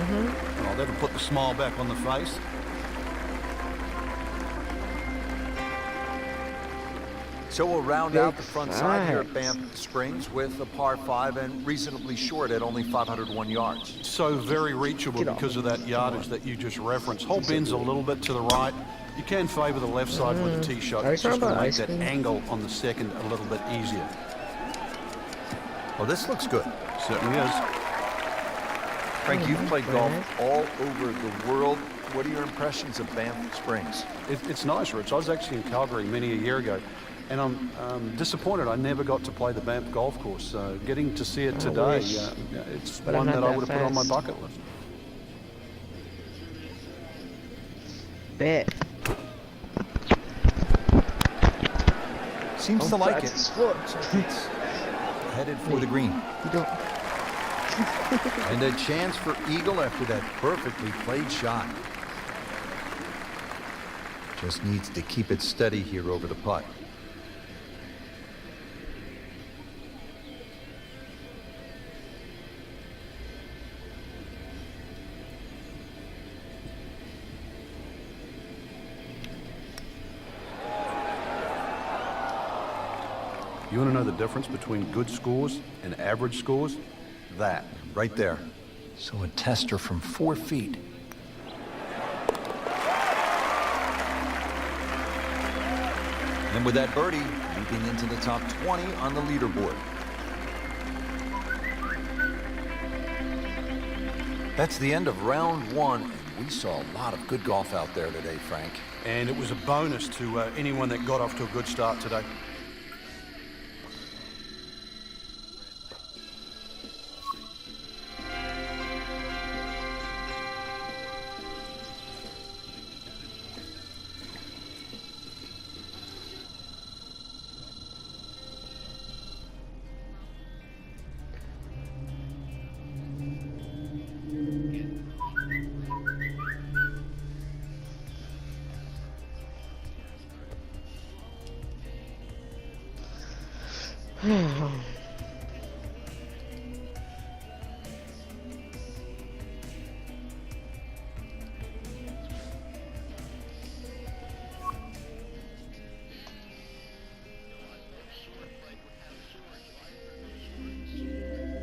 Oh, that'll put the smile back on the face. So we'll round out the front side here at Facts. Banff Springs with a par 5 and reasonably short at only 501 yards. So very reachable Get off. because of that yardage that you just referenced. Whole bend's a little bit to the right. You can favor the left side with a tee shot. Are you It's just talking going to about make ice that cream? angle on the second a little bit easier. Well, this looks good. Certainly is. Frank, you've played golf Brad. all over the world. What are your impressions of Banff Springs? It's nice, Rich. I was actually in Calgary many a year ago, and I'm disappointed I never got to play the Banff golf course. So getting to see it today, wish. it's But I'm one not that I that would have put on my fast. bucket list. Bet. Seems to like it. Sport. It's headed for the green. You don't. And a chance for eagle after that perfectly played shot. Just needs to keep it steady here over the putt. You want to know the difference between good scores and average scores? That. Right there. So a tester from 4 feet. And with that birdie, leaping into the top 20 on the leaderboard. That's the end of round 1, and we saw a lot of good golf out there today, Frank. And it was a bonus to anyone that got off to a good start today.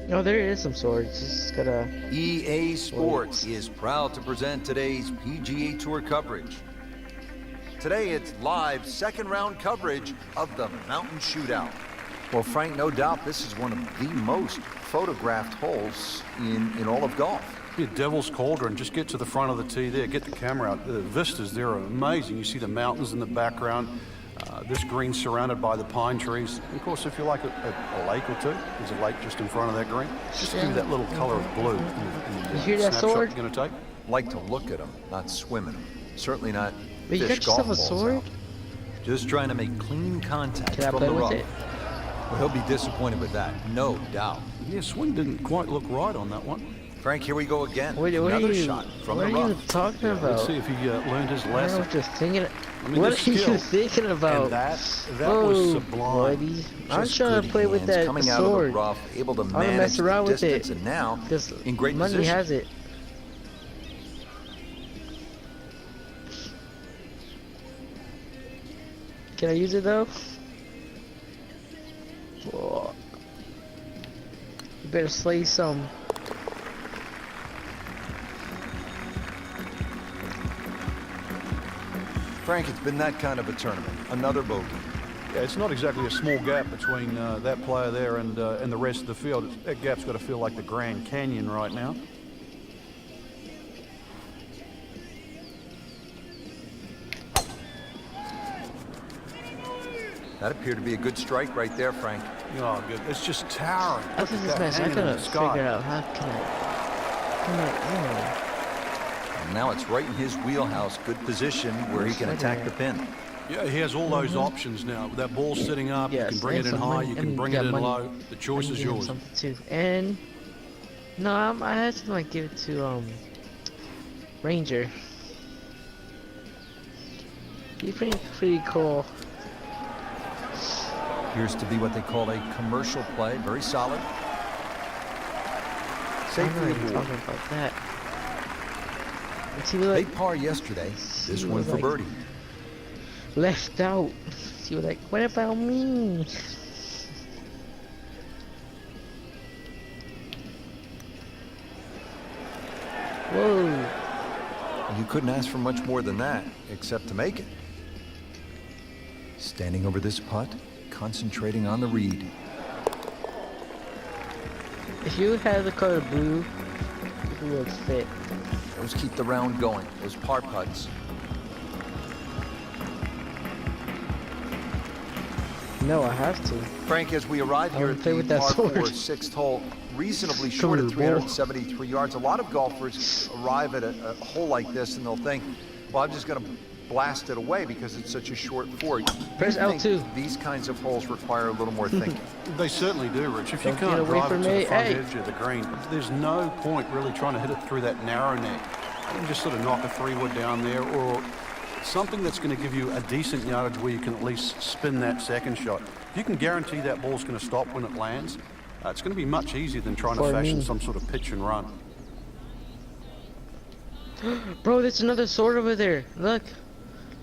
No, there is some swords. Just gotta. EA Sports is proud to present today's PGA Tour coverage. Today it's live second round coverage of the Mountain Shootout. Well, Frank, no doubt this is one of the most photographed holes in all of golf. Yeah, Devil's Cauldron, just get to the front of the tee there, get the camera out. The vistas there are amazing. You see the mountains in the background. This green surrounded by the pine trees. Of course, if you like a lake or two, there's a lake just in front of that green. Just give you that little color of blue. You hear that snapshot sword? you're going to take. Like to look at them, not swim in them. Certainly not Wait, you fish got golf yourself a balls sword? out. Just trying to make clean contact Can I from play the with rough. it? Well, he'll be disappointed with that, no doubt. Yeah, swing didn't quite look right on that one. Frank, here we go again. What are Another you? shot from What the are you rough. talking about? Let's see if he learned his I don't know lesson. what you're thinking. I mean, What this are you skill, thinking about? And that Oh, was sublime. buddy. I'm Just trying good to play with hands that coming out of the sword. rough, able to I wanna manage mess around the with it. distance, and now Because in great money position. has it. Can I use it though? Whoa. You better slay some. Frank, it's been that kind of a tournament. Another bogey. Yeah, it's not exactly a small gap between that player there and the rest of the field. That gap's got to feel like the Grand Canyon right now. That appeared to be a good strike right there, Frank. Oh, good. It's just towering. After Look at this that match, I hanging in gotta the sky. figure out how can I. And now it's right in his wheelhouse. Good position where he can attack the pin. Yeah, he has all those options now. That ball's sitting up, you Yes, can bring it in and some high, money. you I can mean, bring yeah, it in money. low. The choice I can is give him yours. something too. And no, I had to like give it to Ranger. He's pretty cool. Appears to be what they call a commercial play. Very solid. I'm Safely not even aboard. talking about that. She was They like, par yesterday. This she one was for like- birdie. left out. She was like, what about me? Whoa. You couldn't ask for much more than that, except to make it. Standing over this putt, concentrating on the read. If you had the color blue, it would fit. Those keep the round going, those par putts. No, I have to. Frank, as we arrive here would at play the with that par sword. 4 6th hole, reasonably short of Come here, ball. 373 yards, a lot of golfers arrive at a hole like this and they'll think, well, I'm just going to blast it away because it's such a short four. Press You think L2. these kinds of holes require a little more thinking. They certainly do, Rich. If you Don't get can't away drive it from to the me. front Hey. edge of the green, there's no point really trying to hit it through that narrow neck. You can just sort of knock a 3-wood down there, or something that's going to give you a decent yardage where you can at least spin that second shot. If you can guarantee that ball's going to stop when it lands, it's going to be much easier than trying to For fashion me. some sort of pitch and run. Bro, there's another sword over there. Look.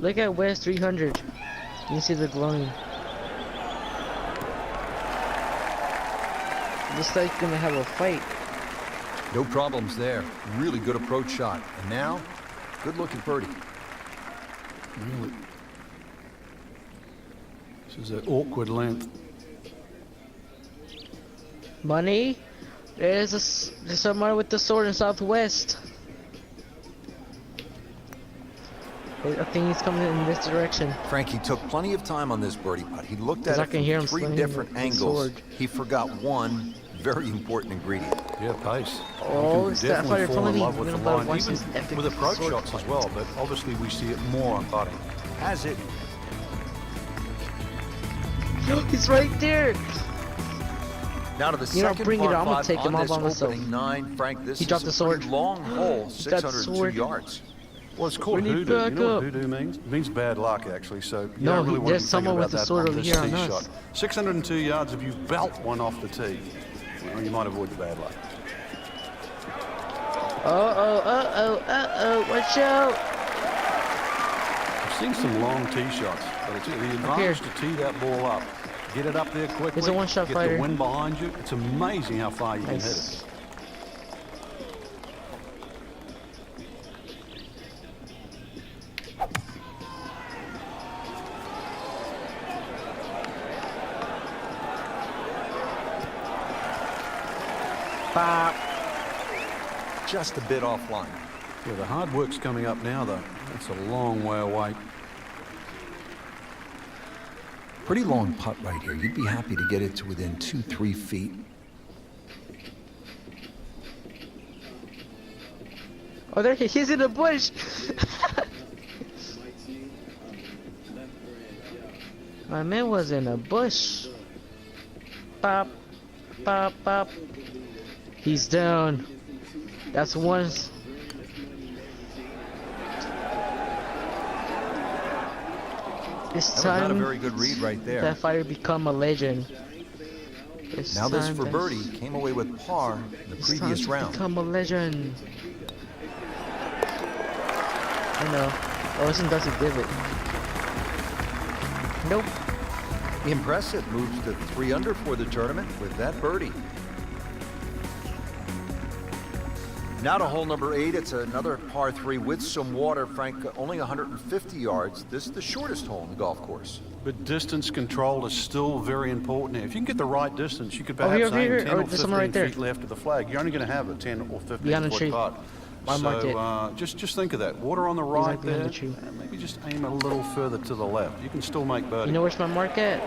Look at West 300. You can see the glowing. Looks like gonna have a fight. No problems there. Really good approach shot. And now, good looking birdie. Really. This is an awkward length. Money? There's someone with the sword in Southwest. I think he's coming in this direction. Frankie took plenty of time on this birdie putt. He looked at I it can from hear him 3 swinging different the angles. sword. He forgot one very important ingredient. Yeah, pace. Oh, You it's can that definitely fire fall in plenty. love with You the know about line, watching even these epic with approach sword shots as fights. well, but obviously we see it more on putting. Has it? He's right there. Now to the You know, second bring it par on, I'm gonna 5 take him on off this by myself. opening 9. Frank, this He is dropped a the sword. pretty long hole, He got the 602 sword. yards. Well, it's called We need hoodoo. You know what backup. hoodoo means? It means bad luck, actually. So you No, don't really want to there's be thinking someone about with the that sword on over this here on tee us. shot. 602 yards. If you belt one off the tee, well, you might avoid the bad luck. Watch out. I've seen some long tee shots, but it's the advantage to tee that ball up. Get it up there quickly. It's a one-shot get fighter. the wind behind you. It's amazing how far you can hit it. Nice. Bop. Just a bit offline. Yeah, the hard work's coming up now, though. That's a long way away. Pretty long putt right here. You'd be happy to get it to within 2-3 feet. Oh, there he's in the bush. My man was in a bush. Pop, pop, pop. He's down. That's one. It's That was not a time very good read right there. that fighter become a legend. It's Now this time for that- birdie came away with par in the It's previous time to round. become a legend. I know. Oh, listen, does a divot. Nope. Impressive. Moves to 3 under for the tournament with that birdie. Now to hole number 8. It's another par 3 with some water. Frank, only 150 yards. This is the shortest hole in the golf course. But distance control is still very important here. If you can get the right distance, you could Oh, perhaps here, aim here, 10 or or there's someone 15 right there. feet left of the flag. You're only going to have a 10 or 15 Behind the foot tree. putt. I marked it. So just think of that. Water on the right Exactly behind there. the tree. And maybe just aim a little further to the left. You can still make birdie. You know where's my mark at?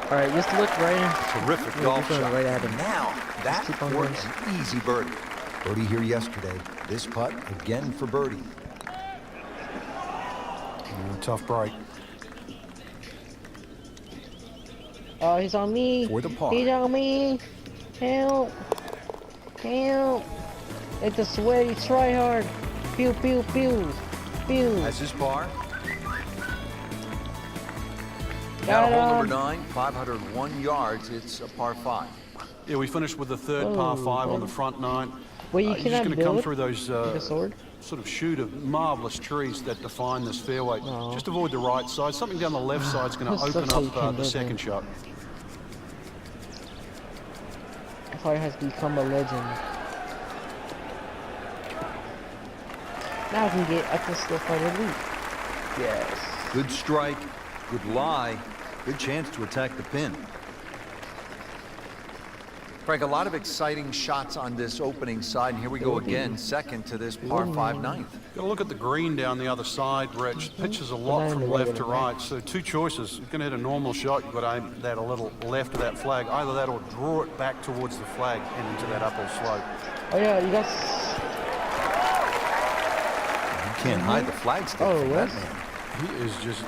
Alright, just look right in. Terrific Yeah, golf we're going shot. right at him. Now, that Keep on for going. an easy birdie. Birdie here yesterday. This putt again for birdie. Tough break. Oh, he's on me. For the par. He's on me. Help. Help. It's a sweaty try hard. Pew, pew, pew. Pew. As his par. Now Got to hole number him. 9, 501 yards. It's a par 5. Yeah, we finished with the third par 5 on the front 9. Well, you You're just cannot going to come build through those with a sword. sort of chute of marvelous trees that define this fairway. Just avoid the right side. Something down the left side is going to That's open so up the cool, second shot. Fire has become a legend. Now I can still fight elite. Yes. Good strike, good lie, good chance to attack the pin. Frank, a lot of exciting shots on this opening side, and here we go again, second to this par 5 ninth. Got to look at the green down the other side, Rich. Pitches a lot from left to right, so two choices. You're going to hit a normal shot. You've got to aim that a little left of that flag. Either that or draw it back towards the flag and into that uphill slope. Oh yeah, you got. You can't hide the flag stick from that man. He is just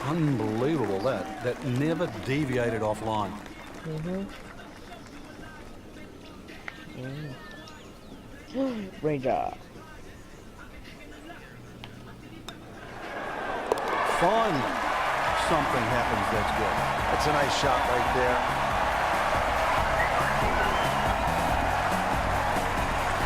unbelievable. That never deviated offline. Ranger. Finally, something happens that's good. That's a nice shot right there.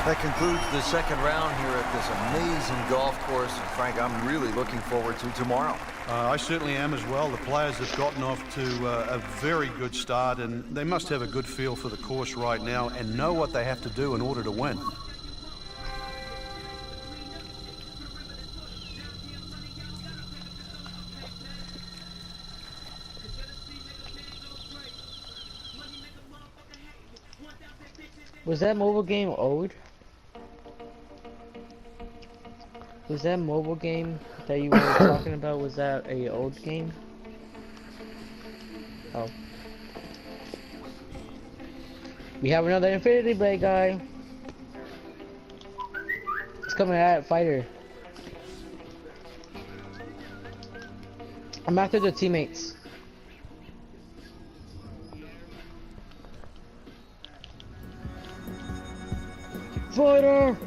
That concludes the second round here at this amazing golf course. And Frank, I'm really looking forward to tomorrow. I certainly am as well. The players have gotten off to a very good start, and they must have a good feel for the course right now and know what they have to do in order to win. Was that mobile game old? Was that mobile game that you were talking about, was that a old game? Oh. We have another Infinity Blade guy. It's coming at Fighter. I'm after the teammates. Fighter!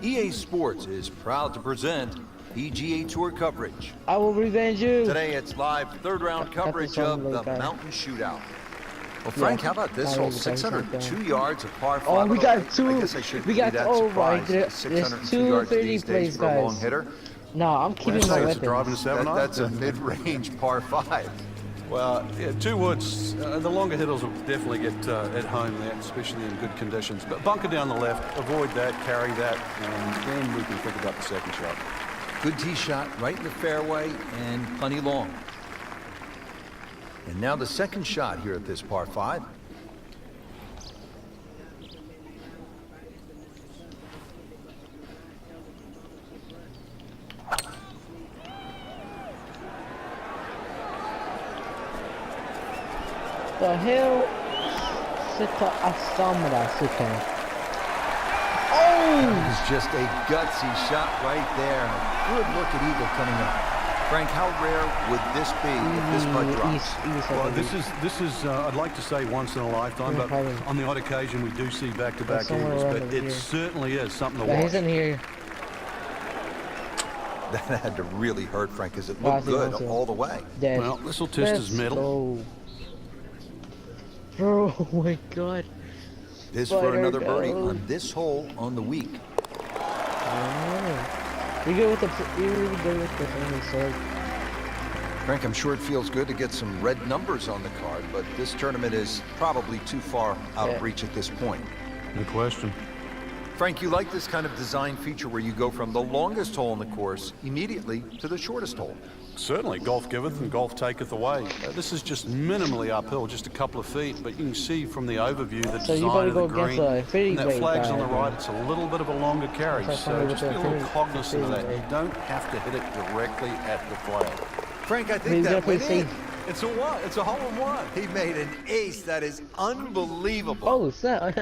EA Sports is proud to present PGA Tour coverage. I will revenge you. Today it's live third round coverage of the Mountain Shootout. Well, Frank, how about this hole? 602 yards of par 5. Oh, we got two. I guess I should We be got that oh my surprised. goodness. 602 There's yards 230 these days plays, for a long guys. hitter. No, I'm keeping my It's weapons. driving a 7 iron. That's a mid-range par 5. Well, yeah, 2 woods. The longer hitters will definitely get at home there, especially in good conditions. But bunker down the left, avoid that, carry that, and then we can think about the second shot. Good tee shot right in the fairway and plenty long. And now the second shot here at this par 5. The hell? Sita Asamura Sita. Oh! It's just a gutsy shot right there. Good look at eagle coming up. Frank, how rare would this be if this putt drops? Well, this is I'd like to say once in a lifetime, but on the odd occasion we do see back-to-back eagles, but it certainly is something to watch. He's in here. That had to really hurt, Frank, because it looked good all the way. Dead. Well, this will test his metal. Bro, oh my god. This for another birdie on this hole on the week. You're good with the you're really good with the family sword. Frank, I'm sure it feels good to get some red numbers on the card, but this tournament is probably too far out of reach at this point. Good question. Frank, you like this kind of design feature where you go from the longest hole in the course immediately to the shortest hole? Certainly, golf giveth and golf taketh away. This is just minimally uphill, just a couple of feet, but you can see from the overview the design of the green. And that flag's on the right, it's a little bit of a longer carry, so just be a little cognizant of that. You don't have to hit it directly at the flag. Frank, I think that went in. It's a what? It's a hole in one. He made an ace. That is unbelievable. Oh, snap.